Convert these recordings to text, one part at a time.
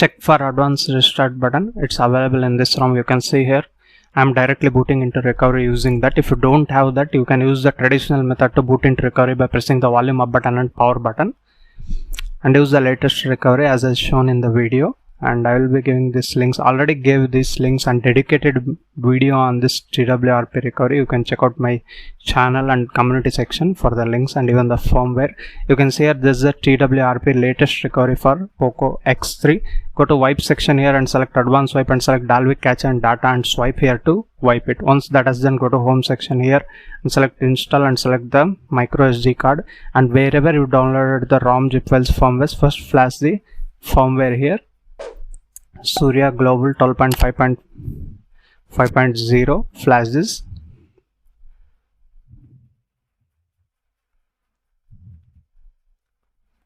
check for advanced restart button. It's available in this ROM. You can see here I'm directly booting into recovery using that. If you don't have that, you can use the traditional method to boot into recovery by pressing the volume up button and power button and use the latest recovery as is shown in the video. And I will be giving these links. Already gave these links and dedicated video on this TWRP recovery. You can check out my channel and community section for the links and even the firmware. You can see here this is the TWRP latest recovery for Poco X3. Go to wipe section here and select advanced wipe and select Dalvik cache and data and swipe here to wipe it. Once that has done, go to home section here and select install and select the micro SD card, and wherever you downloaded the ROM zip files firmware, first flash the firmware here. Surya Global 12.5.0, flash this.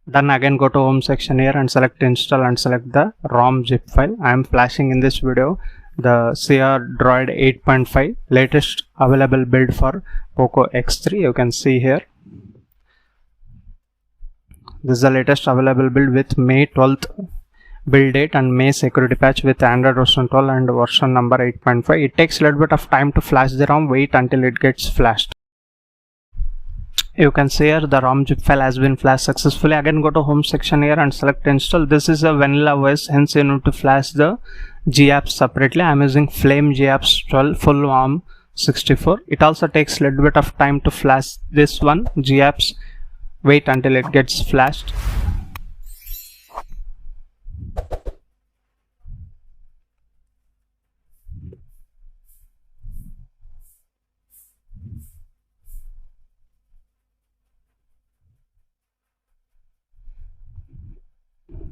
Then again go to home section here and select install and select the ROM zip file. I am flashing in this video the CrDroid 8.5 latest available build for Poco X3. You can see here this is the latest available build with May 12th build date and May security patch with Android version 12 and version number 8.5. It takes a little bit of time to flash the ROM. Wait until it gets flashed. You can see here the ROM zip file has been flashed successfully. Again go to home section here and select install. This is a vanilla OS, hence you need to flash the GApps separately. I am using Flame GApps 12 full ROM 64. It also takes a little bit of time to flash this one GApps. Wait until it gets flashed.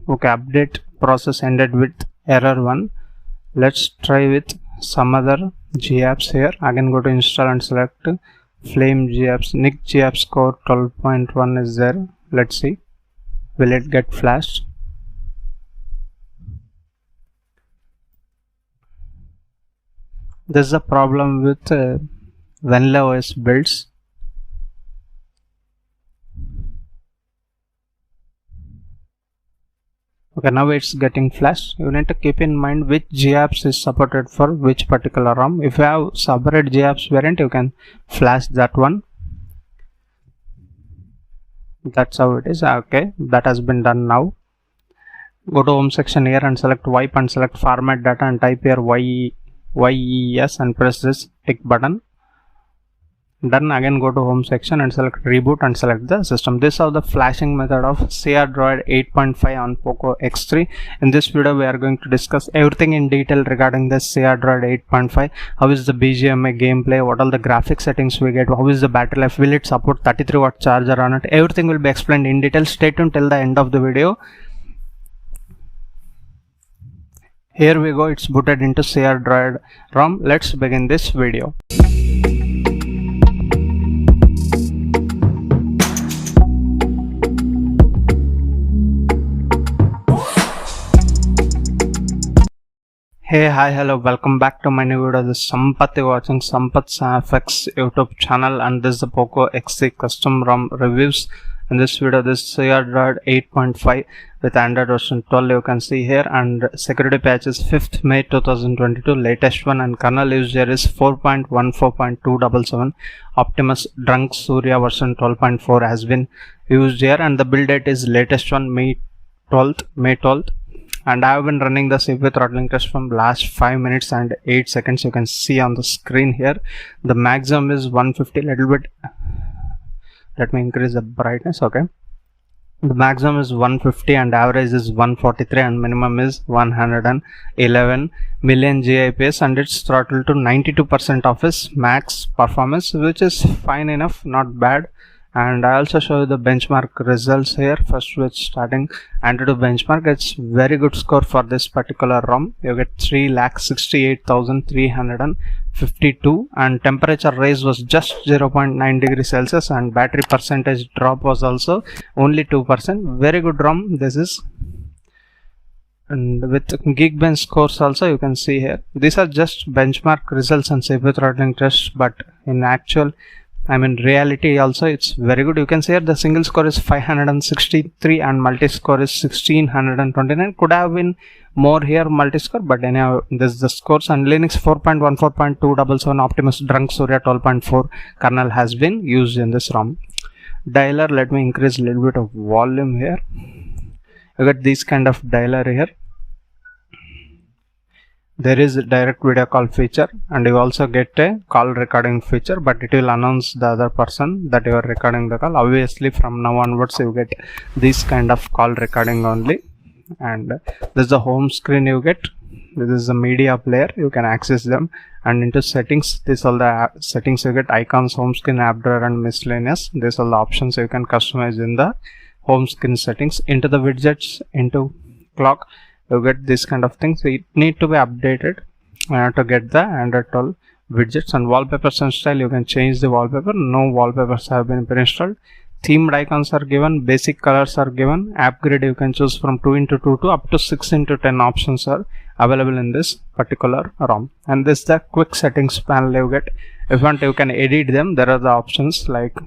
Okay, update process ended with error 1. Let's try with some other GApps here. Again go to install and select Flame GApps. NickvBokhorst core 12.1 is there. Let's see, will it get flashed? This is a problem with vanilla OS builds. Okay, now it's getting flashed. You need to keep in mind which GApps is supported for which particular ROM. If you have separate GApps variant, you can flash that one. That's how it is. Okay, that has been done now. Go to home section here and select wipe and select format data and type here YES and press this tick button. Then again go to home section and select reboot and select the system. This is how the flashing method of CrDroid 8.5 on Poco X3. In this video we are going to discuss everything in detail regarding the CrDroid 8.5. How is the BGMI gameplay, what all the graphic settings we get, how is the battery life, will it support 33-watt charger on it. Everything will be explained in detail. Stay tuned till the end of the video. Here we go, it's booted into CrDroid ROM. Let's begin this video. Hey, hi, hello, welcome back to my new video. This is Sampath. You're watching Sampath's FX YouTube channel, and this is the Poco X3 custom ROM reviews. In this video, this is CrDroid 8.5 with Android version 12. You can see here, and security patch is 5th May 2022, latest one, and kernel used here is 4.14.277. Optimus Drunk Surya version 12.4 has been used here, and the build date is latest one, May 12th. And I have been running the CPU throttling test from last 5 minutes and 8 seconds. You can see on the screen here the maximum is 150. Little bit, let me increase the brightness. Okay, the maximum is 150 and average is 143 and minimum is 111 million GIPS, and it's throttled to 92% of its max performance, which is fine enough, not bad. And I also show you the benchmark results here. First with starting Antutu benchmark, it's very good score for this particular ROM. You get 3,68,352 and temperature rise was just 0.9 degrees Celsius, and battery percentage drop was also only 2%. Very good ROM this is. And with Geekbench scores also, you can see here these are just benchmark results and CPU throttling tests, but in actual I mean reality also it's very good. You can see here the single score is 563 and multi score is 1629. Could have been more here multi score, but anyhow this is the scores. And Linux 4.14.277 Optimus Drunk Surya 12.4 kernel has been used in this ROM. Dialer, let me increase a little bit of volume here. You get this kind of dialer here. There is a direct video call feature, and you also get a call recording feature, but it will announce the other person that you are recording the call. Obviously from now onwards you get this kind of call recording only. And this is the home screen you get. This is the media player, you can access them. And into settings, these are the settings you get: icons, home screen, app drawer and miscellaneous. These are the options you can customize in the home screen settings. Into the widgets, into clock, you get this kind of things. It need to be updated to get the Android 12 widgets. And wallpapers and style, you can change the wallpaper. No wallpapers have been pre-installed. Themed icons are given, basic colors are given. App grid you can choose from 2x2 to up to 6x10 options are available in this particular ROM. And this is the quick settings panel you get. If you want, you can edit them. There are the options like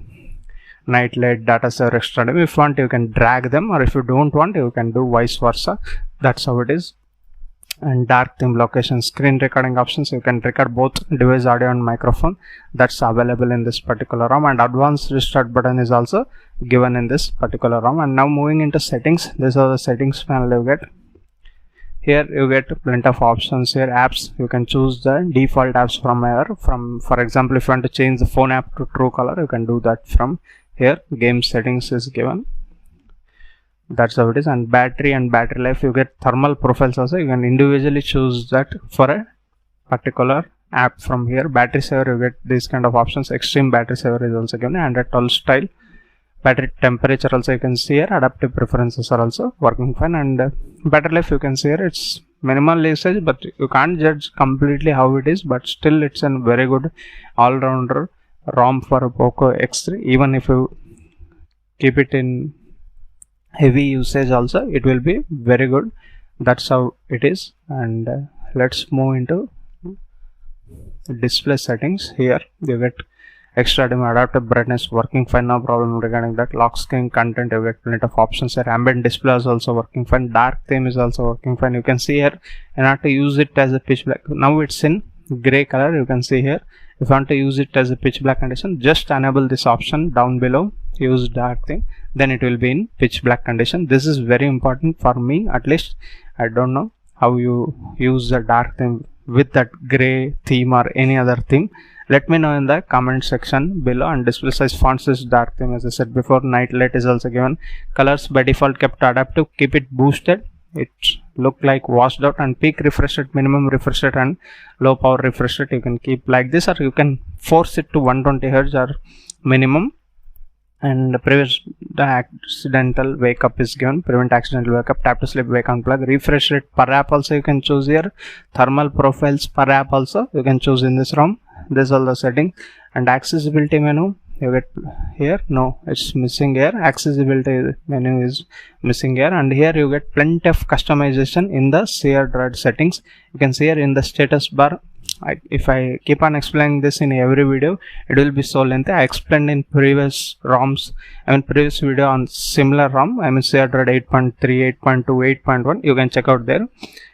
night light, data saver, extra time. If you want, you can drag them, or if you don't want, you can do vice versa. That's how it is. And dark theme, location, screen recording options, you can record both device audio and microphone. That's available in this particular ROM. And advanced restart button is also given in this particular ROM. And now moving into settings, these are the settings panel you get. Here you get plenty of options. Here apps, you can choose the default apps from here. For example, if you want to change the phone app to Truecaller, you can do that from here. Game settings is given. That's how it is. And battery and battery life, you get thermal profiles also. You can individually choose that for a particular app from here. Battery saver, you get these kind of options. Extreme battery saver is also given. Android 12 style. Battery temperature also you can see here. Adaptive preferences are also working fine. And battery life, you can see here, it's minimal usage, but you can't judge completely how it is, but still it's a very good all-rounder ROM for a Poco X3. Even if you keep it in heavy usage also, it will be very good. That's how it is. And let's move into display settings. Here you get extra dim, adaptive brightness working fine, no problem regarding that. Lock screen content, you get plenty of options here. Ambient display is also working fine. Dark theme is also working fine. You can see here, you have to use it as a pitch black. Now it's in gray color, you can see here. If you want to use it as a pitch black condition, just enable this option down below, use dark theme, then it will be in pitch black condition. This is very important for me, at least. I don't know how you use the dark theme with that gray theme or any other theme. Let me know in the comment section below. And display size, font size, dark theme, as I said before. Night light is also given. Colors by default kept adaptive. Keep it boosted, it look like washed out. And peak refresh rate, minimum refresh rate and low power refresh rate you can keep like this, or you can force it to 120 Hz or minimum. And prevent the accidental wake up is given. Prevent accidental wake up, tap to sleep, wake unplug. Refresh rate per app also you can choose here. Thermal profiles per app also you can choose in this ROM. This is all the setting. And accessibility menu you get here. No, it's missing here. Accessibility menu is missing here. And here you get plenty of customization in the CrDroid settings. You can see here in the status bar. If I keep on explaining this in every video, it will be so lengthy. I explained in previous ROMs, previous video on similar ROM, CrDroid 8.3, 8.2, 8.1. You can check out there.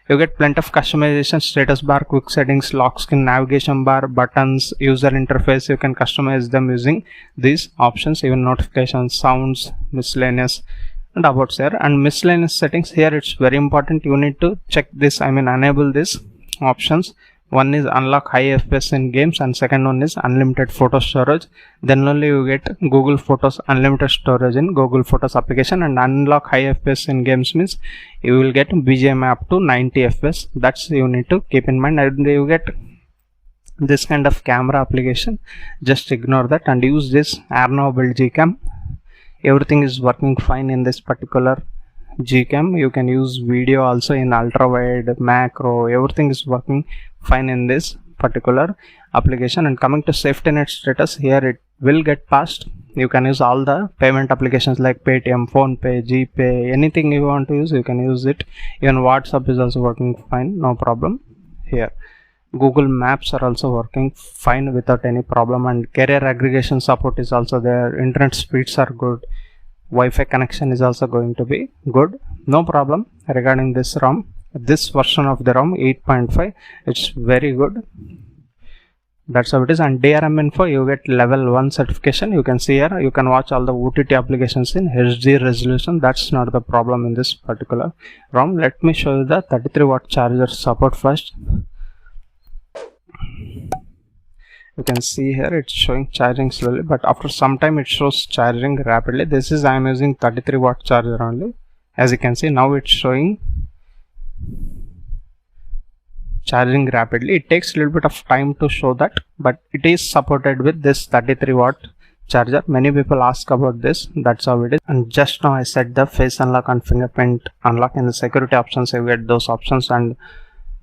You get plenty of customization, status bar, quick settings, lock screen, navigation bar, buttons, user interface. You can customize them using these options, even notifications, sounds, miscellaneous, and about there. And miscellaneous settings, here it's very important. You need to check this, enable these options. One is unlock high FPS in games, and second one is unlimited photo storage. Then only you get Google Photos unlimited storage in Google Photos application. And unlock high FPS in games means you will get BGMI up to 90 FPS. That's you need to keep in mind. And you get this kind of camera application, just ignore that and use this Arno build Gcam. Everything is working fine in this particular Gcam. You can use video also in ultra wide, macro, everything is working fine in this particular application. And coming to safety net status, here it will get passed. You can use all the payment applications like Paytm, PhonePe, GPay, anything you want to use, you can use it. Even WhatsApp is also working fine, no problem here. Google Maps are also working fine without any problem, and carrier aggregation support is also there. Internet speeds are good. Wi-Fi connection is also going to be good. No problem regarding this ROM. This version of the ROM 8.5, it's very good. That's how it is. And DRM info, you get level 1 certification. You can see here, you can watch all the OTT applications in HD resolution. That's not the problem in this particular ROM. Let me show you the 33 watt charger support first. You can see here it's showing charging slowly, but after some time it shows charging rapidly. This is, I am using 33 watt charger only. As you can see, now it's showing charging rapidly. It takes a little bit of time to show that, but it is supported with this 33 watt charger. Many people ask about this. That's how it is. And just now I set the face unlock and fingerprint unlock. In the security options, you get those options, and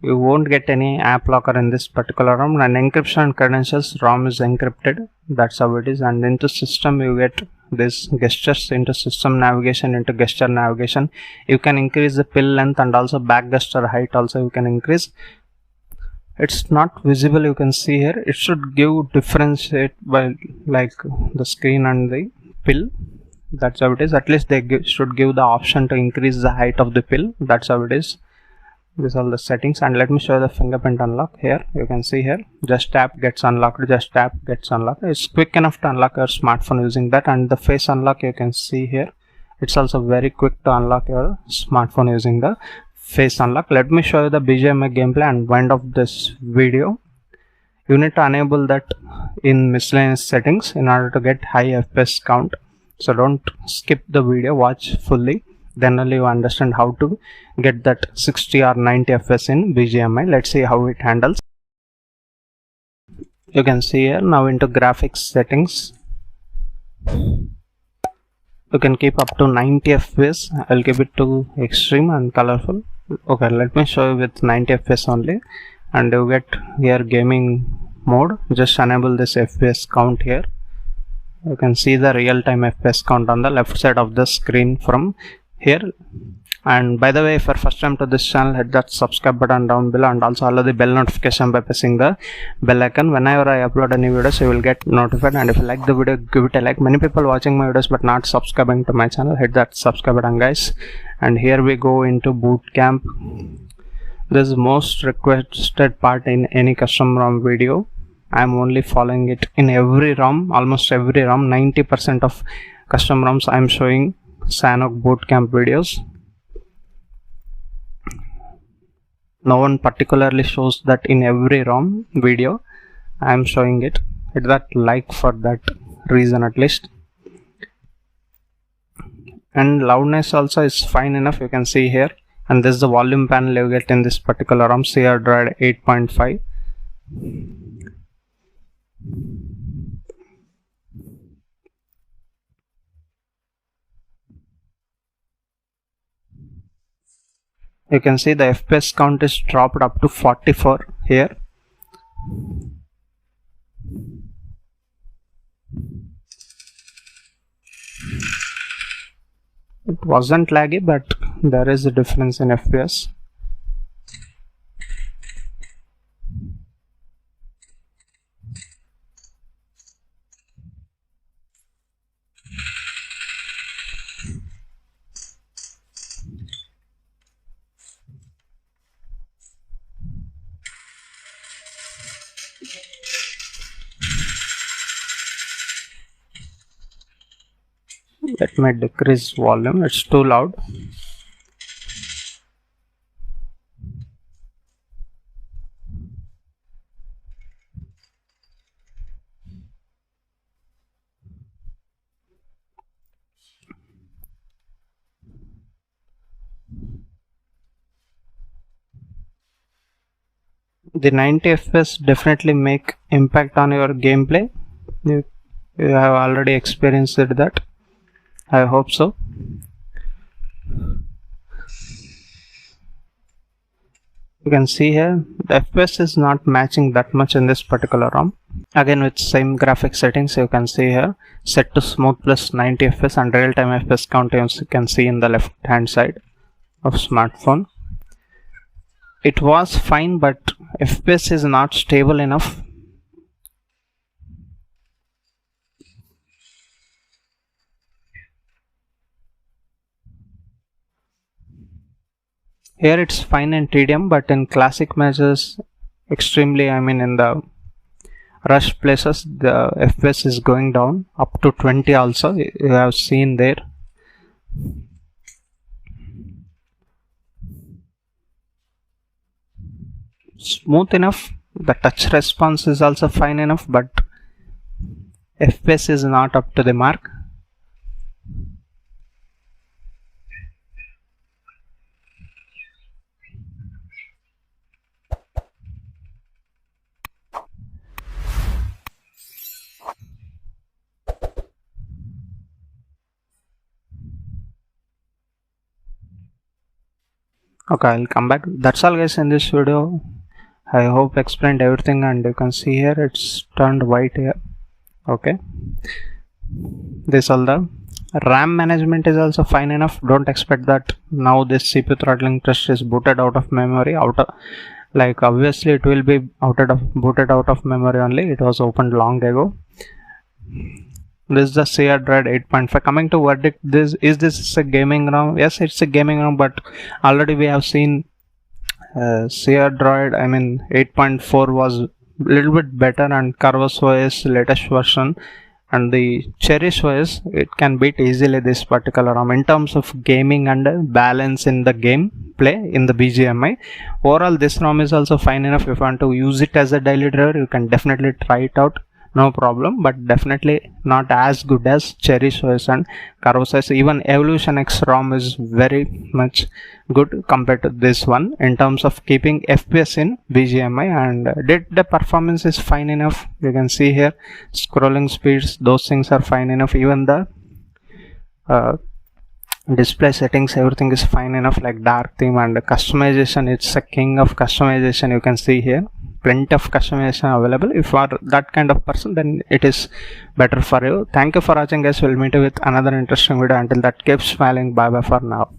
you won't get any app locker in this particular ROM. And encryption and credentials, ROM is encrypted. That's how it is. And into system, you get this gestures. Into system navigation, into gesture navigation, you can increase the pill length, and also back gesture height also you can increase. It's not visible, you can see here. It should give differentiate by like the screen and the pill. That's how it is. At least they should give the option to increase the height of the pill. That's how it is. These are the settings. And let me show you the fingerprint unlock. Here you can see here, just tap gets unlocked, just tap gets unlocked. It's quick enough to unlock your smartphone using that. And the face unlock, you can see here, it's also very quick to unlock your smartphone using the face unlock. Let me show you the BGMI gameplay and wind up this video. You need to enable that in miscellaneous settings in order to get high FPS count. So don't skip the video, watch fully, then only you understand how to get that 60 or 90 FPS in BGMI. Let's see how it handles. You can see here, now into graphics settings, you can keep up to 90 FPS. I'll keep it to extreme and colorful. Okay, let me show you with 90 FPS only, and you get here gaming mode. Just enable this FPS count here. You can see the real-time FPS count on the left side of the screen from here. And by the way, if you're first time to this channel, hit that subscribe button down below, and also allow the bell notification by pressing the bell icon. Whenever I upload any videos, you will get notified. And if you like the video, give it a like. Many people watching my videos but not subscribing to my channel, hit that subscribe button, guys. And here we go into boot camp. This is most requested part in any custom ROM video. I am only following it in every ROM, almost every ROM. 90% of custom ROMs I am showing Sanok bootcamp videos. No one particularly shows that in every ROM video. I am showing it. Hit that like for that reason at least. And loudness also is fine enough, you can see here. And this is the volume panel you get in this particular ROM, CrDroid 8.5. You can see the FPS count is dropped up to 44 here. It wasn't laggy, but there is a difference in FPS. Let me decrease volume, it's too loud. The 90 FPS definitely make impact on your gameplay. You have already experienced that. I hope so. You can see here the FPS is not matching that much in this particular ROM. Again with same graphic settings, you can see here set to smooth plus 90 FPS and real-time FPS count you can see in the left hand side of smartphone. It was fine, but FPS is not stable enough. Here it's fine in TDM, but in classic matches, extremely, in the rush places, the FPS is going down up to 20 also. You have seen there. Smooth enough, the touch response is also fine enough, but FPS is not up to the mark. Okay, I'll come back. That's all guys in this video. I hope explained everything, and you can see here it's turned white here. Okay, this all the RAM management is also fine enough. Don't expect that now this CPU throttling test is booted out of memory. Like obviously it will be booted out of memory only. It was opened long ago. This is the CrDroid 8.5. Coming to verdict, is this a gaming ROM? Yes, it's a gaming ROM, but already we have seen CrDroid 8.4 was a little bit better, and CrOS latest version and the Cherish OS, it can beat easily this particular ROM in terms of gaming and balance in the game play in the BGMI. Overall, this ROM is also fine enough. If you want to use it as a daily driver, you can definitely try it out, no problem, but definitely not as good as Cherish OS and CrOS. Even Evolution X ROM is very much good compared to this one in terms of keeping FPS in BGMI, and the performance is fine enough. You can see here scrolling speeds, those things are fine enough. Even the display settings, everything is fine enough, like dark theme and customization. It's a king of customization. You can see here plenty of customization available. If you are that kind of person, then it is better for you. Thank you for watching guys. We'll meet you with another interesting video. Until that, keep smiling. Bye bye for now.